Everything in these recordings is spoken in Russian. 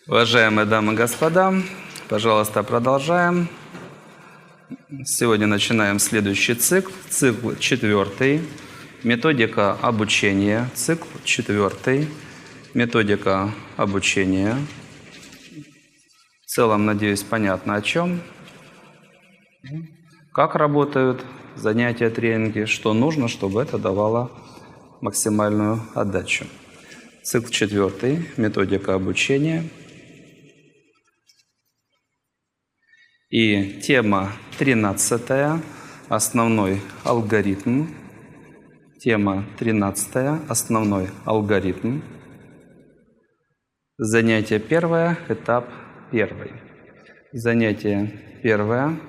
Уважаемые дамы и господа, пожалуйста, продолжаем. Сегодня начинаем следующий цикл. Цикл 4. Методика обучения. Цикл 4. Методика обучения. В целом, надеюсь, понятно о чем. Как работают занятия, тренинги, что нужно, чтобы это давало максимальную отдачу. Цикл 4. Методика обучения. И тема 13. Основной алгоритм. Тема 13. Основной алгоритм. Занятие 1. Этап 1. Занятие 1.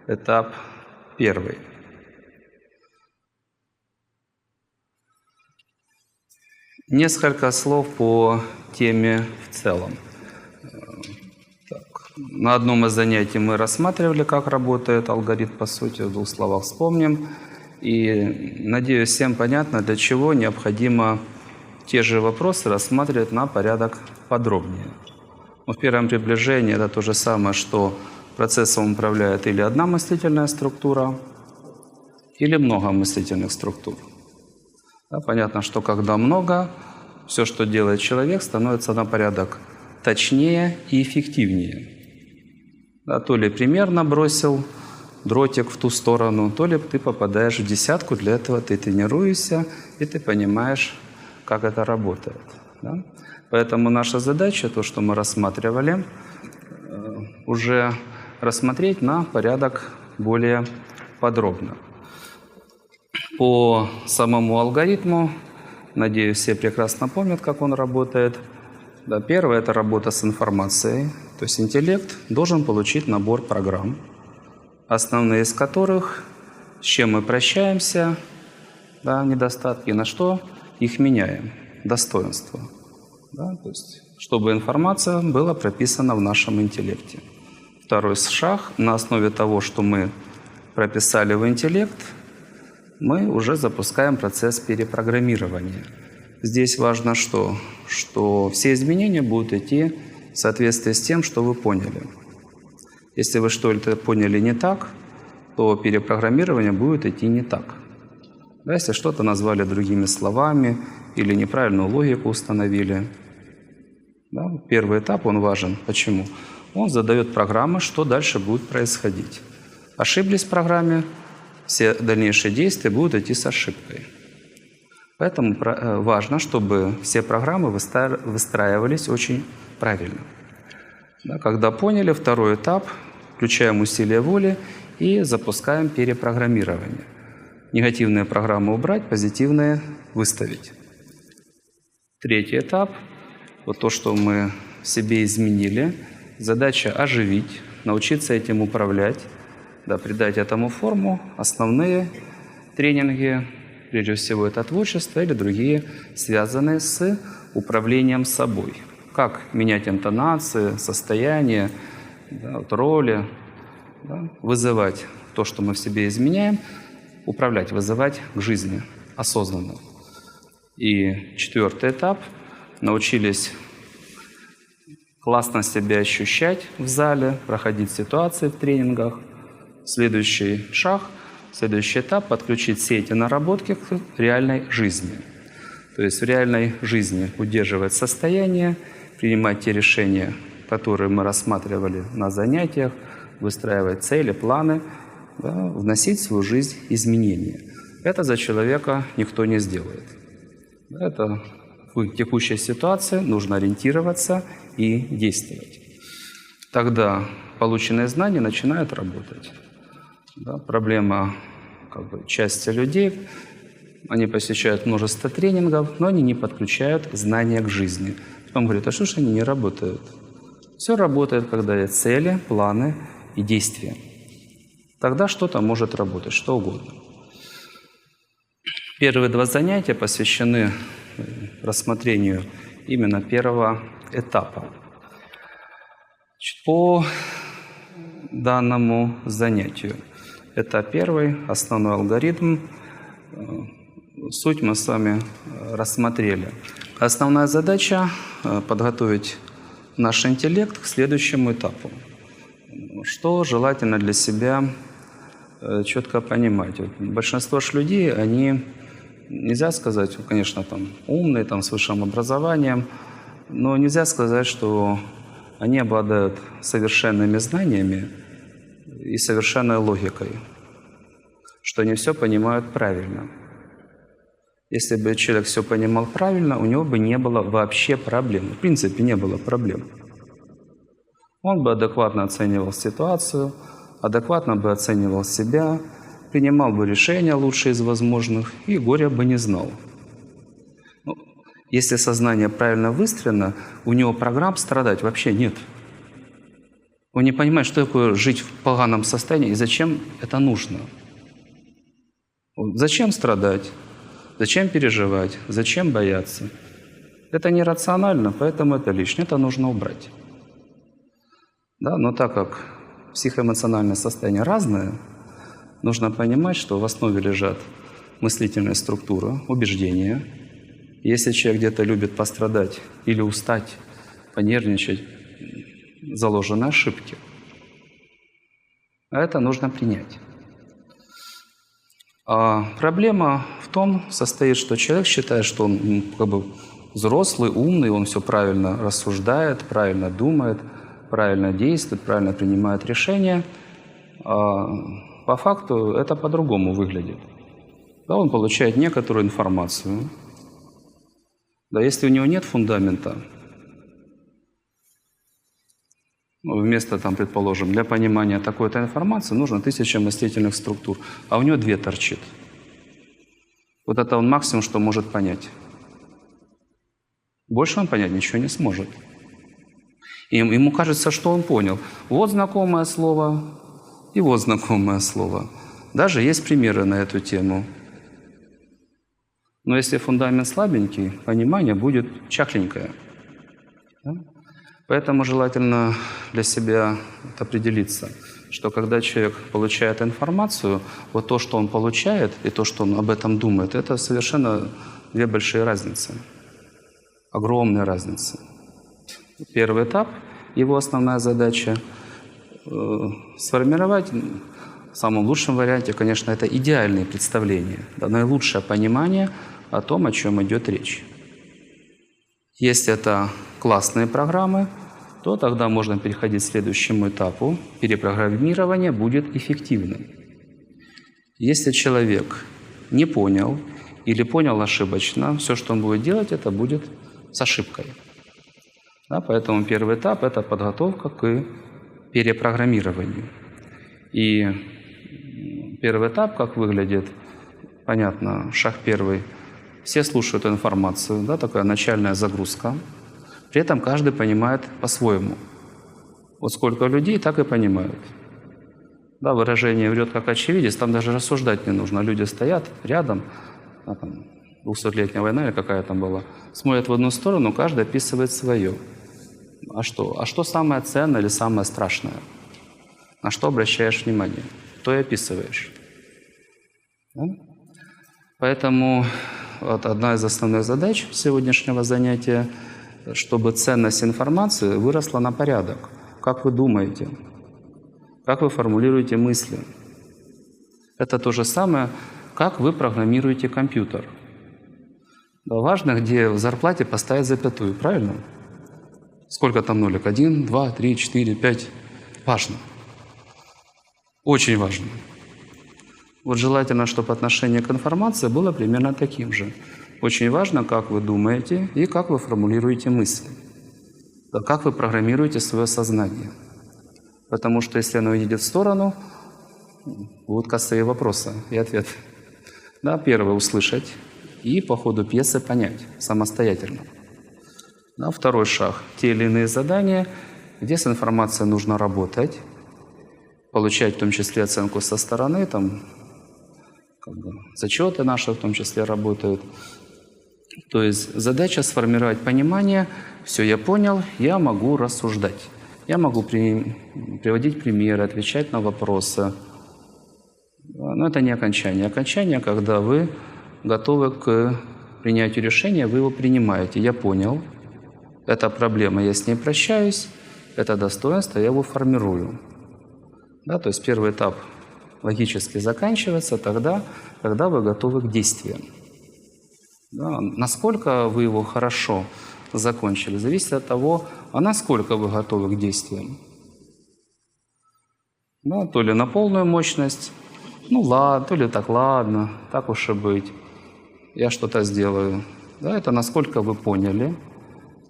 Этап 1. Несколько слов по теме в целом. На одном из занятий мы рассматривали, как работает алгоритм, по сути, в двух словах вспомним. И, надеюсь, всем понятно, для чего необходимо те же вопросы рассматривать на порядок подробнее. В первом приближении это то же самое, что процессом управляет или одна мыслительная структура, или много мыслительных структур. Да, понятно, что когда много, все, что делает человек, становится на порядок точнее и эффективнее. Да, то ли примерно бросил дротик в ту сторону, то ли ты попадаешь в десятку, для этого ты тренируешься, и ты понимаешь, как это работает. Да? Поэтому наша задача, то, что мы рассматривали, уже рассмотреть на порядок более подробно. По самому алгоритму, надеюсь, все прекрасно помнят, как он работает. Да, первое – это работа с информацией. То есть интеллект должен получить набор программ, основные из которых, с чем мы прощаемся, да, недостатки, на что их меняем, достоинства. Да, то есть, чтобы информация была прописана в нашем интеллекте. Второй шаг – на основе того, что мы прописали в интеллект, мы уже запускаем процесс перепрограммирования. Здесь важно что? Что все изменения будут идти в соответствии с тем, что вы поняли. Если вы что-то поняли не так, то перепрограммирование будет идти не так. Да, если что-то назвали другими словами или неправильную логику установили. Да, первый этап, он важен. Почему? Он задает программы, что дальше будет происходить. Ошиблись в программе, все дальнейшие действия будут идти с ошибкой. Поэтому важно, чтобы все программы выстраивались очень правильно. Да, когда поняли, второй этап, включаем усилия воли и запускаем перепрограммирование. Негативные программы убрать, позитивные выставить. Третий этап, вот то, что мы в себе изменили, задача оживить, научиться этим управлять, да, придать этому форму. Основные тренинги, прежде всего, это творчество или другие, связанные с управлением собой. Как менять интонации, состояние, да, вот роли, да, вызывать то, что мы в себе изменяем, управлять, вызывать к жизни осознанно. И четвертый этап. Научились классно себя ощущать в зале, проходить ситуации в тренингах. Следующий шаг, следующий этап – подключить все эти наработки к реальной жизни. То есть в реальной жизни удерживать состояние, принимать те решения, которые мы рассматривали на занятиях, выстраивать цели, планы, да, вносить в свою жизнь изменения. Это за человека никто не сделает. Это в текущей ситуации нужно ориентироваться и действовать. Тогда полученные знания начинают работать. Да, проблема части людей, они посещают множество тренингов, но они не подключают знания к жизни. Потом говорят, а что ж они не работают? Все работает, когда есть цели, планы и действия. Тогда что-то может работать, что угодно. Первые два занятия посвящены рассмотрению именно первого этапа. По данному занятию. Это первый основной алгоритм. Суть мы с вами рассмотрели. Основная задача – подготовить наш интеллект к следующему этапу. Что желательно для себя четко понимать. Вот большинство ж людей, они, нельзя сказать, конечно, там умные, там, с высшим образованием, но нельзя сказать, что они обладают совершенными знаниями и совершенной логикой, что они все понимают правильно. Если бы человек все понимал правильно, у него бы не было вообще проблем. В принципе, не было проблем. Он бы адекватно оценивал ситуацию, адекватно бы оценивал себя, принимал бы решения лучшие из возможных и горя бы не знал. Ну, если сознание правильно выстроено, у него программ страдать вообще нет. Он не понимает, что такое жить в поганом состоянии и зачем это нужно. Зачем страдать? Зачем переживать? Зачем бояться? Это нерационально, поэтому это лишнее, это нужно убрать. Да, но так как психоэмоциональное состояние разное, нужно понимать, что в основе лежат мыслительная структура, убеждения. Если человек где-то любит пострадать или устать, понервничать, заложены ошибки. А это нужно принять. А проблема в том состоит, что человек считает, что он как бы взрослый, умный, он все правильно рассуждает, правильно думает, правильно действует, правильно принимает решения. А по факту это по-другому выглядит. Да, он получает некоторую информацию. Да, если у него нет фундамента, вместо, там, предположим, для понимания такой-то информации нужно 1000 мыслительных структур, а у него 2 торчит. Вот это он максимум, что может понять. Больше он понять ничего не сможет. И ему кажется, что он понял. Вот знакомое слово и вот знакомое слово. Даже есть примеры на эту тему. Но если фундамент слабенький, понимание будет чахленькое. Да? Поэтому желательно для себя определиться, что когда человек получает информацию, вот то, что он получает, и то, что он об этом думает, это совершенно 2 большие разницы. Огромная разница. Первый этап, его основная задача сформировать в самом лучшем варианте, конечно, это идеальные представления, да, наилучшее понимание о том, о чем идет речь. Если это классные программы, то тогда можно переходить к следующему этапу. Перепрограммирование будет эффективным. Если человек не понял или понял ошибочно, все, что он будет делать, это будет с ошибкой. Да, поэтому первый этап – это подготовка к перепрограммированию. И первый этап, как выглядит, понятно, шаг первый. Все слушают информацию, да, такая начальная загрузка. При этом каждый понимает по-своему. Вот сколько людей, так и понимают. Да, выражение «врет как очевидец», там даже рассуждать не нужно. Люди стоят рядом, а там 200-летняя война или какая там была, смотрят в одну сторону, каждый описывает свое. А что? А что самое ценное или самое страшное? На что обращаешь внимание? То и описываешь. Да? Поэтому вот одна из основных задач сегодняшнего занятия, чтобы ценность информации выросла на порядок. Как вы думаете? Как вы формулируете мысли? Это то же самое, как вы программируете компьютер. Да, важно, где в зарплате поставить запятую, правильно? Сколько там нолик? 1, 2, 3, 4, 5. Важно. Очень важно. Вот желательно, чтобы отношение к информации было примерно таким же. Очень важно, как вы думаете и как вы формулируете мысли. Да, как вы программируете свое сознание. Потому что если оно идет в сторону, будут косые вопросы и ответы. Да, первое – услышать и по ходу пьесы понять самостоятельно. Да, второй шаг – те или иные задания, где с информацией нужно работать, получать в том числе оценку со стороны, там, как бы, зачеты наши в том числе работают. То есть задача сформировать понимание, все, я понял, я могу рассуждать, я могу приводить примеры, отвечать на вопросы. Но это не окончание. Окончание, когда вы готовы к принятию решения, вы его принимаете. Я понял, Это проблема, я с ней прощаюсь, это достоинство, я его формирую. Да, то есть первый этап логически заканчивается тогда, когда вы готовы к действиям. Да, насколько вы его хорошо закончили, зависит от того, а насколько вы готовы к действиям. Да, то ли на полную мощность, ну ладно, то ли так ладно, так уж и быть, я что-то сделаю. Да, это насколько вы поняли,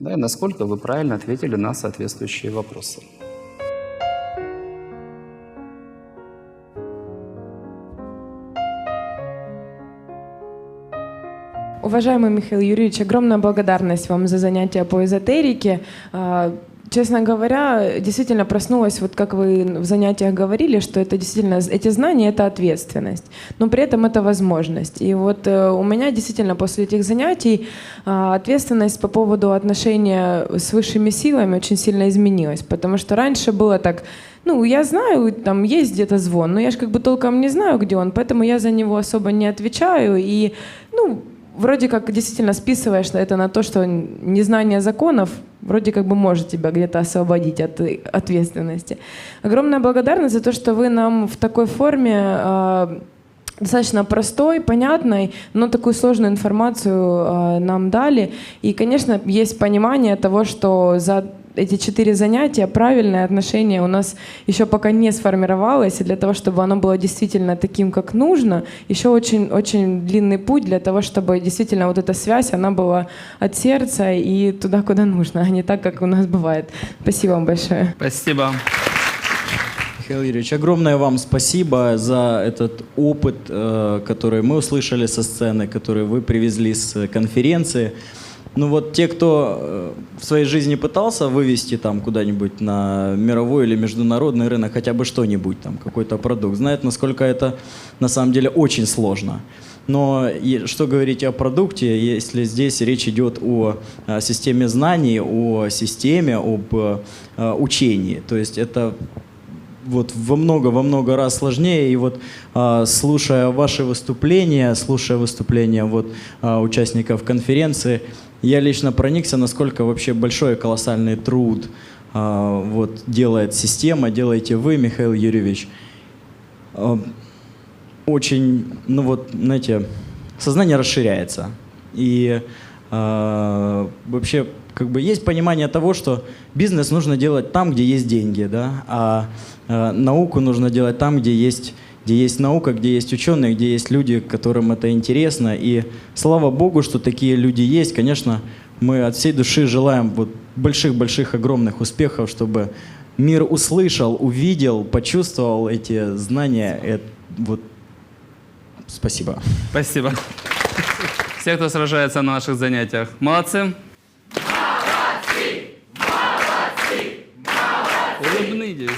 да, и насколько вы правильно ответили на соответствующие вопросы. Уважаемый Михаил Юрьевич, огромная благодарность вам за занятия по эзотерике. Честно говоря, действительно проснулась, вот как вы в занятиях говорили, что это действительно, эти знания — это ответственность, но при этом это возможность. И вот у меня действительно после этих занятий ответственность по поводу отношения с высшими силами очень сильно изменилась, потому что раньше было так: ну, я знаю, там есть где-то звон, но я же как бы толком не знаю, где он, поэтому я за него особо не отвечаю, и, ну, вроде как действительно списываешь это на то, что незнание законов вроде как бы может тебя где-то освободить от ответственности. Огромная благодарность за то, что вы нам в такой форме достаточно простой, понятной, но такую сложную информацию нам дали. И, конечно, есть понимание того, что за эти 4 занятия правильное отношение у нас еще пока не сформировалось, и для того, чтобы оно было действительно таким, как нужно, еще очень длинный путь для того, чтобы действительно вот эта связь, она была от сердца и туда, куда нужно, а не так, как у нас бывает. Спасибо вам большое. Спасибо. Михаил Юрьевич, огромное вам спасибо за этот опыт, который мы услышали со сцены, который вы привезли с конференции. Ну вот те, кто в своей жизни пытался вывести там куда-нибудь на мировой или международный рынок хотя бы что-нибудь, там какой-то продукт, знают, насколько это на самом деле очень сложно. Но что говорить о продукте, если здесь речь идет о системе знаний, о системе, об учении. То есть это вот во много раз сложнее. И вот слушая ваши выступления, слушая выступления вот участников конференции, я лично проникся, насколько вообще большой и колоссальный труд вот делает система, делаете вы, Михаил Юрьевич. Очень, ну вот, знаете, сознание расширяется. И вообще как бы есть понимание того, что бизнес нужно делать там, где есть деньги, да, а науку нужно делать там, где есть наука, где есть ученые, где есть люди, которым это интересно. И слава Богу, что такие люди есть. Конечно, мы от всей души желаем вот больших-больших, огромных успехов, чтобы мир услышал, увидел, почувствовал эти знания. Вот. Спасибо. Спасибо. Все, кто сражается на наших занятиях, молодцы. Молодцы! Молодцы! Молодцы! Улыбнитесь.